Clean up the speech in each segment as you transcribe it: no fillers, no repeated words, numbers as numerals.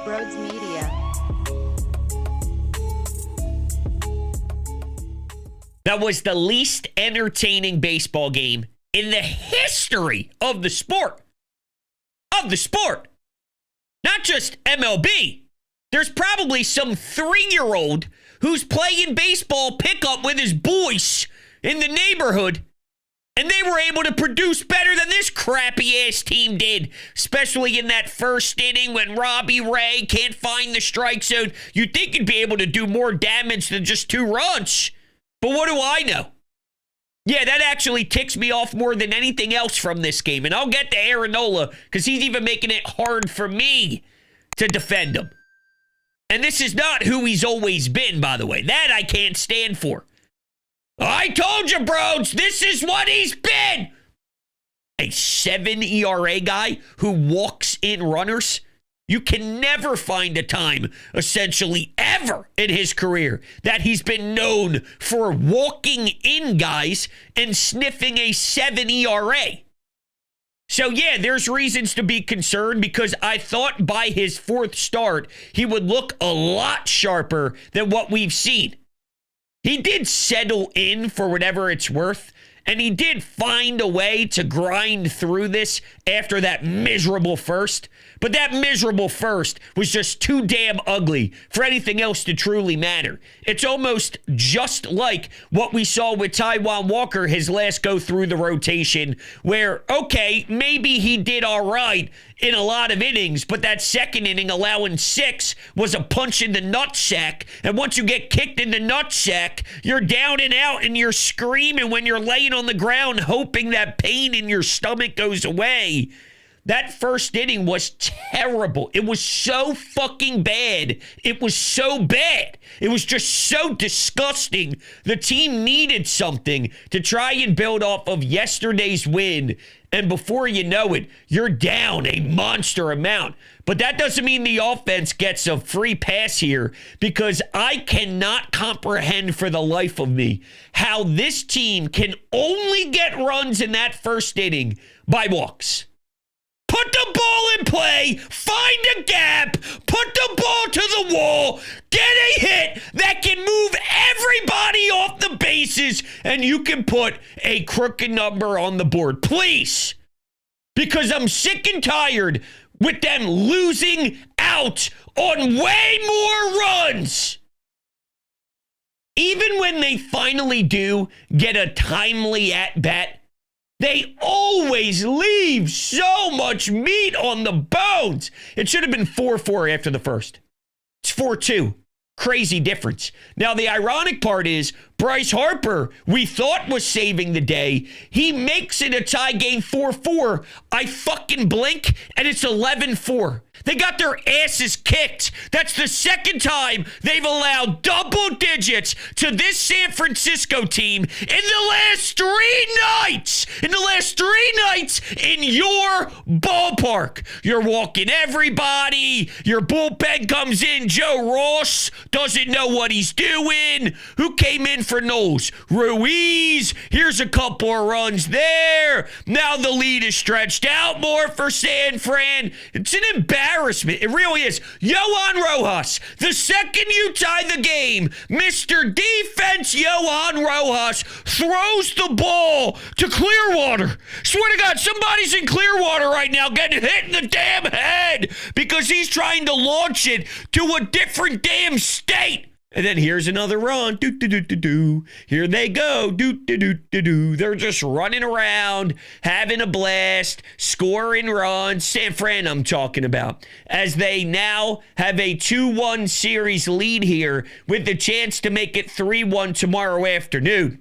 Brodes Media. That was the least entertaining baseball game in the history of the sport. Of the sport. Not just MLB. There's probably some 3-year-old who's playing baseball pickup with his boys in the neighborhood, and they were able to produce better than this crappy-ass team did, especially in that first inning when Robbie Ray can't find the strike zone. You'd think you'd be able to do more damage than just 2 runs. But what do I know? Yeah, that actually ticks me off more than anything else from this game. And I'll get to Aaron Nola because he's even making it hard for me to defend him. And this is not who he's always been, by the way. That I can't stand for. I told you, Brodes, this is what he's been. A 7 ERA guy who walks in runners. You can never find a time, essentially ever in his career, that he's been known for walking in guys and sniffing a 7 ERA. So, yeah, there's reasons to be concerned because I thought by his 4th start, he would look a lot sharper than what we've seen. He did settle in for whatever it's worth, and he did find a way to grind through this after that miserable first. But that miserable first was just too damn ugly for anything else to truly matter. It's almost just like what we saw with Taijuan Walker his last go through the rotation, where, okay, maybe he did all right in a lot of innings, but that second inning allowing 6 was a punch in the nutsack. And once you get kicked in the nutsack, you're down and out and you're screaming when you're laying on the ground, hoping that pain in your stomach goes away. That first inning was terrible. It was so fucking bad. It was so bad. It was just so disgusting. The team needed something to try and build off of yesterday's win. And before you know it, you're down a monster amount. But that doesn't mean the offense gets a free pass here, because I cannot comprehend for the life of me how this team can only get runs in that first inning by walks. Put the ball in play, find a gap, put the ball to the wall, get a hit that can move everybody off the bases, and you can put a crooked number on the board. Please. Because I'm sick and tired with them losing out on way more runs. Even when they finally do get a timely at-bat, they always leave so much meat on the bones. It should have been 4-4 after the first. It's 4-2. Crazy difference. Now, the ironic part is Bryce Harper, we thought was saving the day. He makes it a tie game 4-4. I fucking blink, and it's 11-4. They got their asses kicked. That's the second time they've allowed double digits to this San Francisco team in the last 3 nights. In the last 3 nights in your ballpark. You're walking everybody. Your bullpen comes in. Joe Ross doesn't know what he's doing. Who came in for Knowles? Ruiz. Here's a couple of runs there. Now the lead is stretched out more for San Fran. It's an embarrassment. It really is. Yohan Rojas, the second you tie the game, Mr. Defense Yohan Rojas throws the ball to Clearwater. Swear to God, somebody's in Clearwater right now getting hit in the damn head because he's trying to launch it to a different damn state. And then here's another run. Do-do-do-do-do. Here they go. Do-do-do-do-do. They're just running around, having a blast, scoring runs. San Fran, I'm talking about. As they now have a 2-1 series lead here with the chance to make it 3-1 tomorrow afternoon.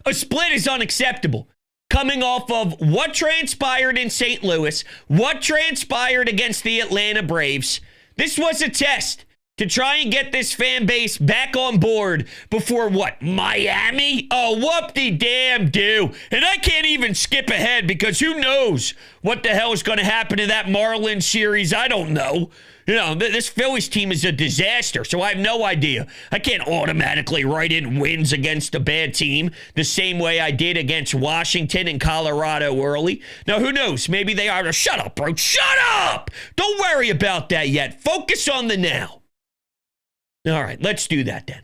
A split is unacceptable. Coming off of what transpired in St. Louis, what transpired against the Atlanta Braves. This was a test to try and get this fan base back on board before what? Miami? Oh, whoop-de-damn-do. And I can't even skip ahead because who knows what the hell is going to happen to that Marlins series? I don't know. You know, this Phillies team is a disaster, so I have no idea. I can't automatically write in wins against a bad team the same way I did against Washington and Colorado early. Now, who knows? Maybe they are. Shut up, bro. Shut up! Don't worry worry about that yet. Focus on the now. All right, let's do that then.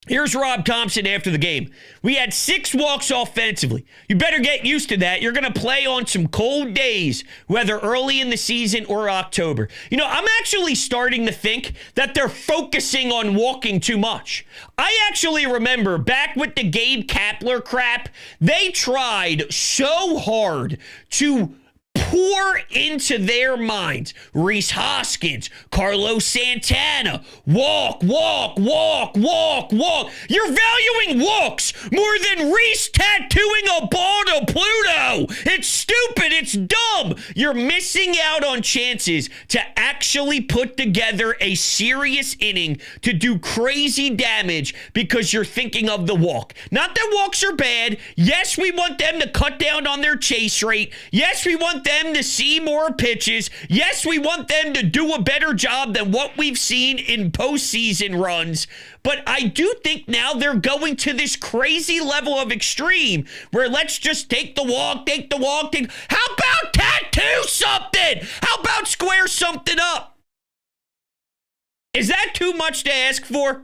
Here's Rob Thompson after the game. We had 6 walks offensively. You better get used to that. You're going to play on some cold days, whether early in the season or October. You know, I'm actually starting to think that they're focusing on walking too much. I actually remember back with the Gabe Kapler crap, they tried so hard to pour into their minds. Rhys Hoskins, Carlos Santana, walk. You're valuing walks more than Rhys tattooing a ball to Pluto. It's stupid. It's dumb. You're missing out on chances to actually put together a serious inning to do crazy damage because you're thinking of the walk. Not that walks are bad. Yes, we want them to cut down on their chase rate. Yes, we want them to see more pitches. Yes, we want them to do a better job than what we've seen in postseason runs. But I do think now they're going to this crazy level of extreme where let's just take the walk. How about tattoo something? How about square something up? Is that too much to ask for?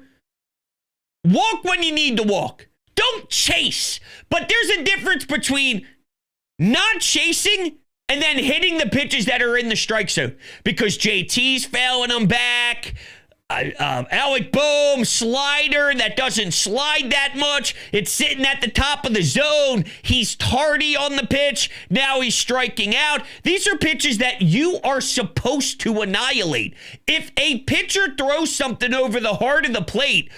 Walk when you need to walk. Don't chase. But there's a difference between not chasing and then hitting the pitches that are in the strike zone because JT's fouling them back. Alec Bohm, slider that doesn't slide that much. It's sitting at the top of the zone. He's tardy on the pitch. Now he's striking out. These are pitches that you are supposed to annihilate. If a pitcher throws something over the heart of the plate,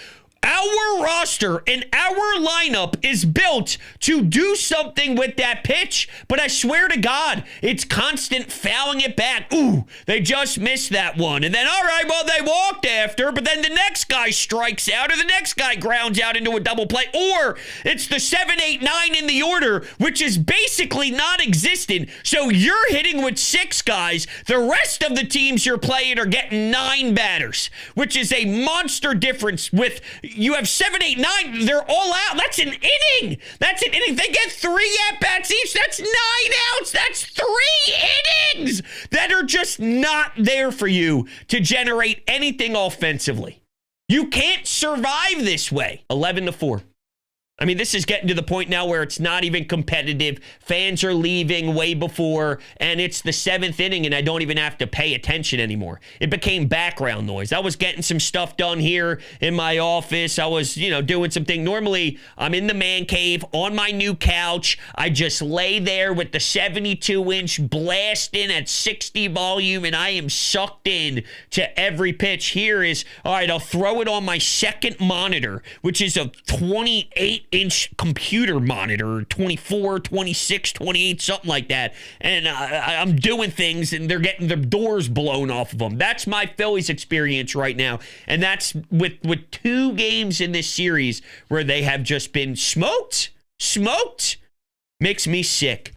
our roster and our lineup is built to do something with that pitch, but I swear to God, it's constant fouling it back. Ooh, they just missed that one. And then, all right, well, they walked after, but then the next guy strikes out or the next guy grounds out into a double play. Or it's the 7, 8, 9 in the order, which is basically non-existent. So you're hitting with 6 guys. The rest of the teams you're playing are getting 9 batters, which is a monster difference with... You have 7, 8, 9. They're all out. That's an inning. They get 3 at-bats each. That's 9 outs. That's 3 innings that are just not there for you to generate anything offensively. You can't survive this way. 11-4. I mean, this is getting to the point now where it's not even competitive. Fans are leaving way before, and it's the 7th inning, and I don't even have to pay attention anymore. It became background noise. I was getting some stuff done here in my office. I was, doing something. Normally, I'm in the man cave on my new couch. I just lay there with the 72-inch blasting at 60 volume, and I am sucked in to every pitch. Here is, all right, I'll throw it on my second monitor, which is a 28-inch computer monitor, 24, 26, 28, something like that. And I'm doing things and they're getting their doors blown off of them. That's my Phillies experience right now. And that's with 2 games in this series where they have just been smoked. Makes me sick.